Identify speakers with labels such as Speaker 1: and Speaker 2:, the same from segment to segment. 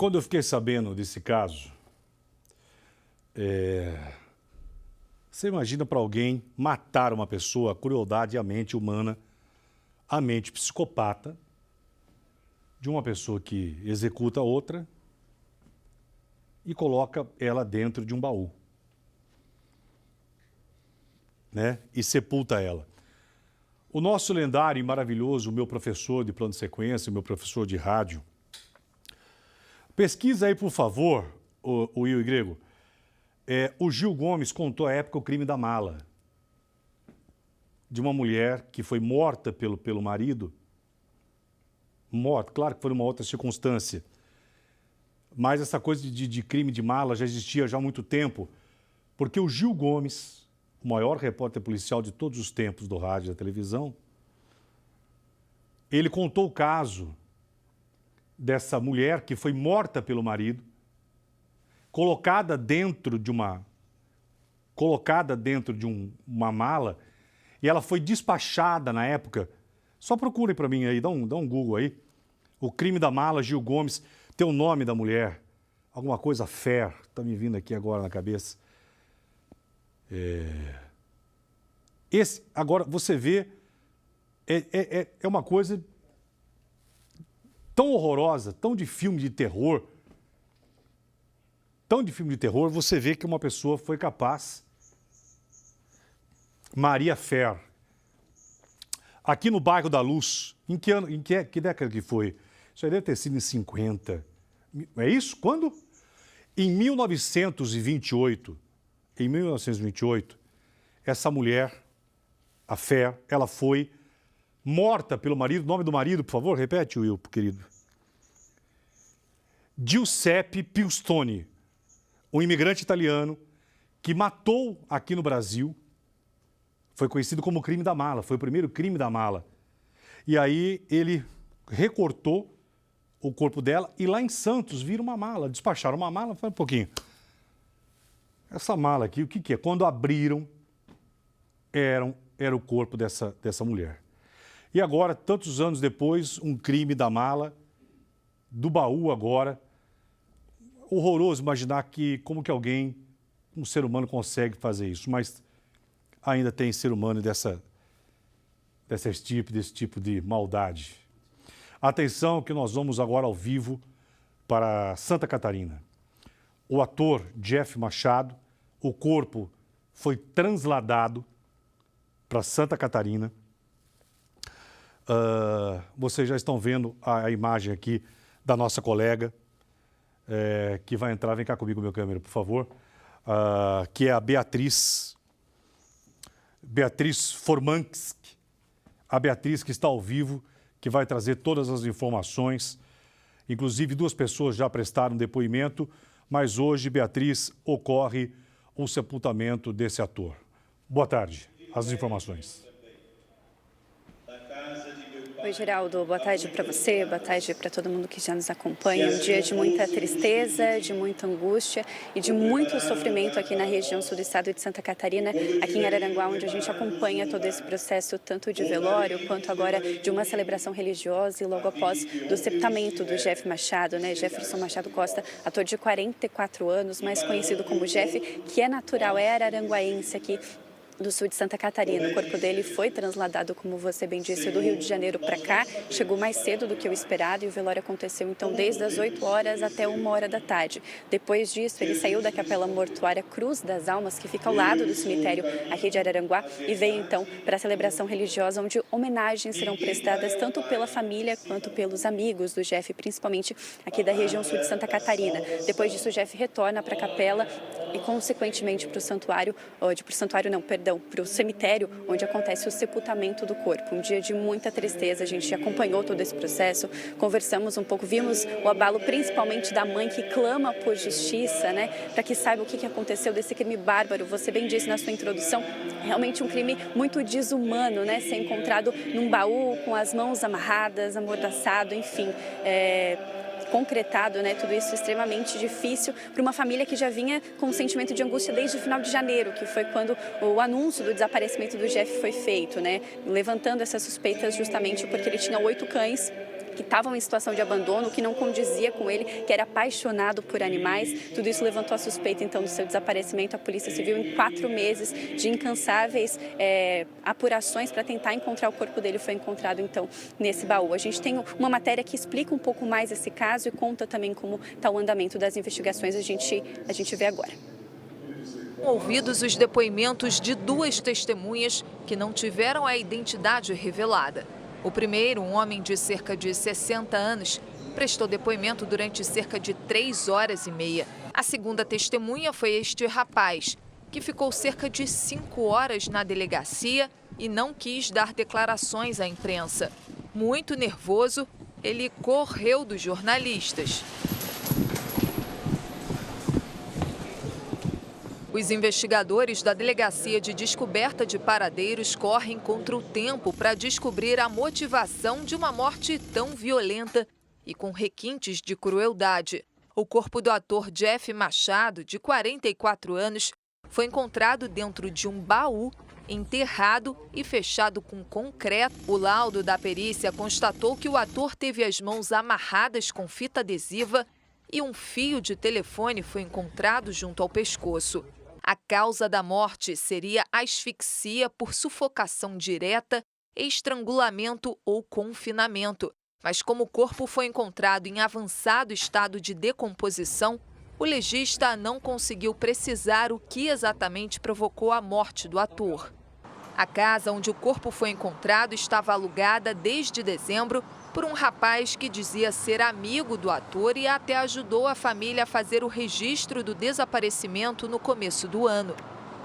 Speaker 1: quando eu fiquei sabendo desse caso, você imagina para alguém matar uma pessoa, a crueldade e a mente humana, a mente psicopata de uma pessoa que executa outra e coloca ela dentro de um baú, né? E sepulta ela. O nosso lendário e maravilhoso, meu professor de plano de sequência, meu professor de rádio, pesquisa aí, por favor, o Will e Grego. O Gil Gomes contou à época o crime da mala, de uma mulher que foi morta pelo marido. Morta, claro que foi numa outra circunstância. Mas essa coisa de crime de mala já existia já há muito tempo, porque o Gil Gomes, o maior repórter policial de todos os tempos do rádio e da televisão, ele contou o caso dessa mulher que foi morta pelo marido, colocada dentro de uma mala, e ela foi despachada na época. Só procurem para mim aí, dá um Google aí. O crime da mala, Gil Gomes, tem o nome da mulher, alguma coisa Fer, está me vindo aqui agora na cabeça. Agora, você vê, é uma coisa tão horrorosa, tão de filme de terror, você vê que uma pessoa foi capaz. Maria Fer, aqui no bairro da Luz, em que ano, que década que foi? Isso aí deve ter sido em 50. É isso? Quando? Em 1928, essa mulher, a Fer, ela foi morta pelo marido. O nome do marido, por favor, repete, Will, querido. Giuseppe Piustoni, um imigrante italiano que matou aqui no Brasil. Foi conhecido como o crime da mala, foi o primeiro crime da mala. E aí ele recortou o corpo dela e lá em Santos viram uma mala, despacharam uma mala, foi um pouquinho. Essa mala aqui, o que é? Quando abriram, era o corpo dessa mulher. E agora, tantos anos depois, um crime da mala, do baú agora. Horroroso imaginar como que um ser humano consegue fazer isso, mas ainda tem ser humano desse tipo de maldade. Atenção que nós vamos agora ao vivo para Santa Catarina. O ator Jeff Machado, o corpo foi transladado para Santa Catarina. Vocês já estão vendo a imagem aqui da nossa colega, que vai entrar. Vem cá comigo, meu câmera, por favor. Que é a Beatriz Formanski, a Beatriz que está ao vivo, que vai trazer todas as informações. Inclusive, 2 pessoas já prestaram depoimento, mas hoje, Beatriz, ocorre o sepultamento desse ator. Boa tarde, as informações.
Speaker 2: Oi, Geraldo. Boa tarde para você, boa tarde para todo mundo que já nos acompanha. Um dia de muita tristeza, de muita angústia e de muito sofrimento aqui na região sul do estado de Santa Catarina, aqui em Araranguá, onde a gente acompanha todo esse processo, tanto de velório quanto agora de uma celebração religiosa e logo após do sepultamento do Jeff Machado, né? Jefferson Machado Costa, ator de 44 anos, mais conhecido como Jeff, que é natural, é araranguaense aqui do sul de Santa Catarina. O corpo dele foi transladado, como você bem disse, do Rio de Janeiro para cá. Chegou mais cedo do que o esperado e o velório aconteceu, então, desde as 8 horas até 1h da tarde. Depois disso, ele saiu da capela mortuária Cruz das Almas, que fica ao lado do cemitério aqui de Araranguá, e veio, então, para a celebração religiosa, onde homenagens serão prestadas tanto pela família quanto pelos amigos do Jeff, principalmente aqui da região sul de Santa Catarina. Depois disso, o Jeff retorna para a capela e, consequentemente, para o cemitério, onde acontece o sepultamento do corpo. Um dia de muita tristeza, a gente acompanhou todo esse processo, conversamos um pouco, vimos o abalo principalmente da mãe que clama por justiça, né, para que saiba o que aconteceu desse crime bárbaro. Você bem disse na sua introdução, realmente um crime muito desumano, né, ser encontrado num baú com as mãos amarradas, amordaçado, enfim, concretado, né, tudo isso extremamente difícil para uma família que já vinha com um sentimento de angústia desde o final de janeiro, que foi quando o anúncio do desaparecimento do Jeff foi feito, né, levantando essas suspeitas justamente porque ele tinha 8 cães que estavam em situação de abandono, que não condizia com ele, que era apaixonado por animais. Tudo isso levantou a suspeita, então, do seu desaparecimento. A Polícia Civil, em 4 meses de incansáveis apurações para tentar encontrar o corpo dele, foi encontrado, então, nesse baú. A gente tem uma matéria que explica um pouco mais esse caso e conta também como está o andamento das investigações. A gente vê agora.
Speaker 3: Ouvidos os depoimentos de 2 testemunhas que não tiveram a identidade revelada. O primeiro, um homem de cerca de 60 anos, prestou depoimento durante cerca de 3 horas e meia. A segunda testemunha foi este rapaz, que ficou cerca de 5 horas na delegacia e não quis dar declarações à imprensa. Muito nervoso, ele correu dos jornalistas. Os investigadores da Delegacia de Descoberta de Paradeiros correm contra o tempo para descobrir a motivação de uma morte tão violenta e com requintes de crueldade. O corpo do ator Jeff Machado, de 44 anos, foi encontrado dentro de um baú, enterrado e fechado com concreto. O laudo da perícia constatou que o ator teve as mãos amarradas com fita adesiva e um fio de telefone foi encontrado junto ao pescoço. A causa da morte seria asfixia por sufocação direta, estrangulamento ou confinamento. Mas como o corpo foi encontrado em avançado estado de decomposição, o legista não conseguiu precisar o que exatamente provocou a morte do ator. A casa onde o corpo foi encontrado estava alugada desde dezembro por um rapaz que dizia ser amigo do ator e até ajudou a família a fazer o registro do desaparecimento no começo do ano.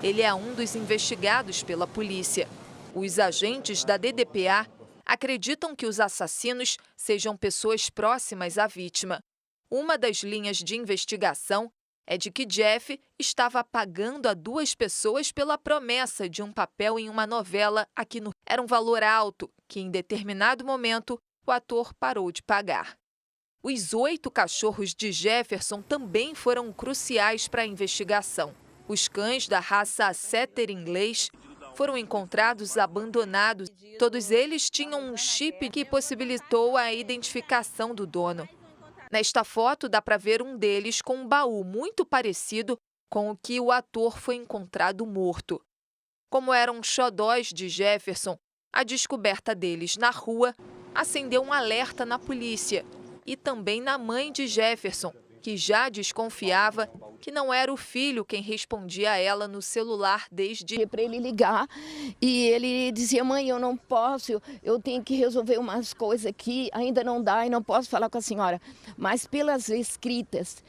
Speaker 3: Ele é um dos investigados pela polícia. Os agentes da DDPA acreditam que os assassinos sejam pessoas próximas à vítima. Uma das linhas de investigação é de que Jeff estava pagando a 2 pessoas pela promessa de um papel em uma novela aqui no... Era um valor alto que, em determinado momento, o ator parou de pagar. Os 8 cachorros de Jefferson também foram cruciais para a investigação. Os cães da raça Setter inglês foram encontrados abandonados. Todos eles tinham um chip que possibilitou a identificação do dono. Nesta foto dá para ver um deles com um baú muito parecido com o que o ator foi encontrado morto. Como eram xodós de Jefferson, a descoberta deles na rua acendeu um alerta na polícia e também na mãe de Jefferson, que já desconfiava que não era o filho quem respondia a ela no celular desde...
Speaker 4: Para ele ligar e ele dizia: mãe, eu não posso, eu tenho que resolver umas coisas aqui, ainda não dá e não posso falar com a senhora. Mas pelas escritas,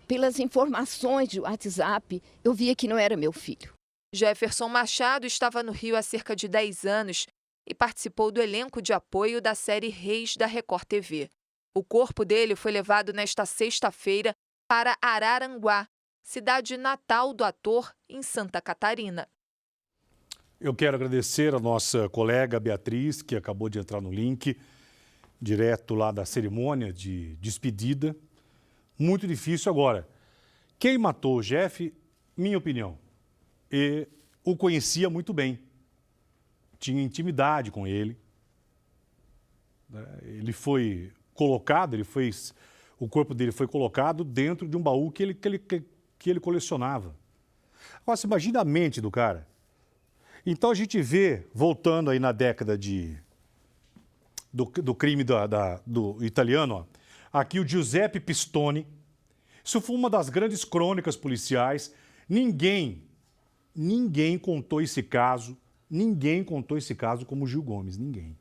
Speaker 4: pelas informações de WhatsApp, eu via que não era meu filho.
Speaker 3: Jefferson Machado estava no Rio há cerca de 10 anos e participou do elenco de apoio da série Reis da Record TV. O corpo dele foi levado nesta sexta-feira para Araranguá, cidade natal do ator, em Santa Catarina.
Speaker 1: Eu quero agradecer a nossa colega Beatriz, que acabou de entrar no link, direto lá da cerimônia de despedida. Muito difícil agora. Quem matou o Jeff, minha opinião, o conhecia muito bem. Tinha intimidade com ele. Ele foi colocado, o corpo dele foi colocado dentro de um baú que ele colecionava. Agora, você imagina a mente do cara. Então a gente vê, voltando aí na década do crime do italiano, ó, aqui o Giuseppe Pistone. Isso foi uma das grandes crônicas policiais. Ninguém contou esse caso. Ninguém contou esse caso como o Gil Gomes, ninguém.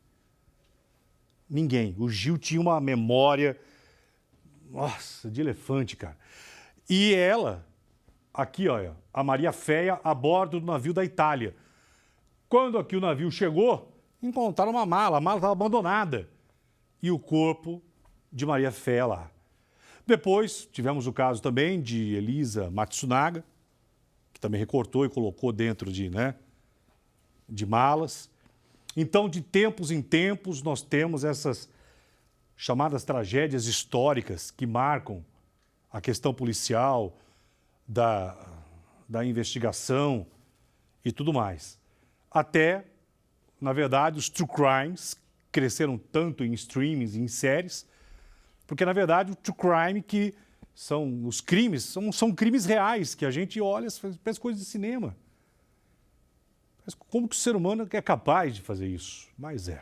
Speaker 1: Ninguém. O Gil tinha uma memória, nossa, de elefante, cara. E ela, aqui, olha, a Maria Féia, a bordo do navio da Itália. Quando aqui o navio chegou, encontraram uma mala, a mala estava abandonada. E o corpo de Maria Féia lá. Depois, tivemos o caso também de Elisa Matsunaga, que também recortou e colocou dentro de malas. Então, de tempos em tempos, nós temos essas chamadas tragédias históricas que marcam a questão policial, da investigação e tudo mais. Até, na verdade, os true crimes, cresceram tanto em streamings, em séries, porque, na verdade, o true crime, que são os crimes, são crimes reais, que a gente olha e pensa coisas de cinema. Mas como que o ser humano é capaz de fazer isso? Mas é.